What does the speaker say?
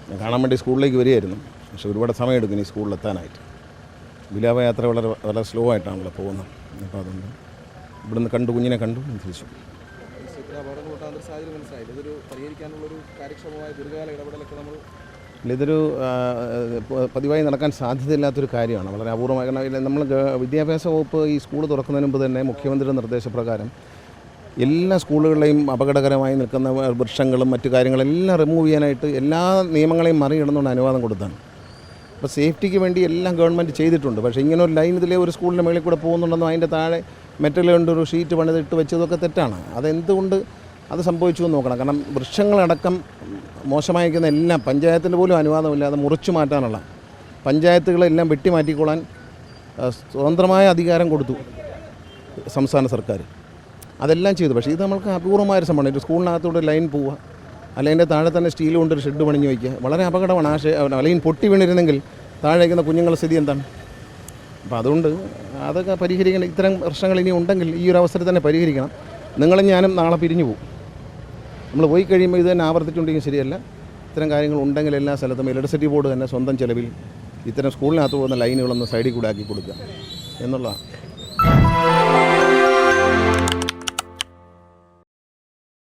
ഞാൻ കാണാൻ വേണ്ടി സ്കൂളിലേക്ക് വരികയായിരുന്നു. പക്ഷേ ഒരുപാട് സമയമെടുക്കും ഈ സ്കൂളിലെത്താനായിട്ട്. വിലാപയാത്ര വളരെ സ്ലോ ആയിട്ടാണല്ലോ പോകുന്നത്. അപ്പോൾ അതുകൊണ്ട് ഇവിടുന്ന് കുഞ്ഞിനെ കണ്ടു തിരിച്ചു. ഇതൊരു പതിവായി നടക്കാൻ സാധ്യതയില്ലാത്തൊരു കാര്യമാണ്. വളരെ അപൂർവമായി. കാരണം നമ്മൾ വിദ്യാഭ്യാസ വകുപ്പ് ഈ സ്കൂൾ തുറക്കുന്നതിന് മുമ്പ് തന്നെ മുഖ്യമന്ത്രിയുടെ നിർദ്ദേശപ്രകാരം എല്ലാ സ്കൂളുകളിലെയും അപകടകരമായി നിൽക്കുന്ന വൃക്ഷങ്ങളും മറ്റു കാര്യങ്ങളെല്ലാം റിമൂവ് ചെയ്യാനായിട്ട് എല്ലാ നിയമങ്ങളെയും മറികടന്നുകൊണ്ട് അനുവാദം കൊടുത്താണ്. അപ്പോൾ സേഫ്റ്റിക്ക് വേണ്ടി എല്ലാം ഗവൺമെൻറ് ചെയ്തിട്ടുണ്ട്. പക്ഷേ ഇങ്ങനെ ഒരു ലൈൻ ഇതിലെ ഒരു സ്കൂളിൻ്റെ മുകളിൽ കൂടെ പോകുന്നുണ്ടെന്നും അതിൻ്റെ താഴെ മെറ്റൽ കൊണ്ടൊരു ഷീറ്റ് പണിതിട്ട് വെച്ചതൊക്കെ തെറ്റാണ്. അതെന്തുകൊണ്ട് അത് സംഭവിച്ചു എന്ന് നോക്കണം. കാരണം വൃക്ഷങ്ങളടക്കം മോശമായിരിക്കുന്ന എല്ലാം പഞ്ചായത്തിൻ്റെ പോലും അനുവാദമില്ലാതെ മുറിച്ചു മാറ്റാനുള്ള പഞ്ചായത്തുകളെല്ലാം വെട്ടിമാറ്റിക്കൊള്ളാൻ സ്വതന്ത്രമായ അധികാരം കൊടുത്തു സംസ്ഥാന സർക്കാർ. അതെല്ലാം ചെയ്തു. പക്ഷേ ഇത് നമ്മൾക്ക് അപൂർവമായൊരു സംഭവമാണ്. ഒരു സ്കൂളിനകത്തൂടെ ലൈൻ പോവുക, അല്ലെങ്കിൽ അതിൻ്റെ താഴെ തന്നെ സ്റ്റീൽ കൊണ്ടൊരു ഷെഡ് പണിഞ്ഞ് വയ്ക്കുക. വളരെ അപകടമാണ്. ലൈൻ പൊട്ടി വീണിരുന്നെങ്കിൽ താഴെ വയ്ക്കുന്ന കുഞ്ഞുങ്ങളുടെ സ്ഥിതി എന്താണ്? അപ്പോൾ അതുകൊണ്ട് അതൊക്കെ പരിഹരിക്കണം. ഇത്തരം പ്രശ്നങ്ങൾ ഇനി ഉണ്ടെങ്കിൽ ഈ ഒരു അവസരത്തിൽ തന്നെ പരിഹരിക്കണം. നിങ്ങളും ഞാനും നാളെ പിരിഞ്ഞു പോകും. നമ്മൾ പോയി കഴിയുമ്പോൾ ഇത് തന്നെ ആവർത്തിച്ചുണ്ടെങ്കിൽ ശരിയല്ല. ഇത്തരം കാര്യങ്ങൾ ഉണ്ടെങ്കിൽ എല്ലാ സ്ഥലത്തും ഇലക്ട്രിസിറ്റി ബോർഡ് തന്നെ സ്വന്തം ചിലവിൽ ഇത്തരം സ്കൂളിനകത്ത് പോകുന്ന ലൈനുകളൊന്ന് സൈഡിൽ കൂടെ ആക്കി കൊടുക്കുക എന്നുള്ളതാണ്.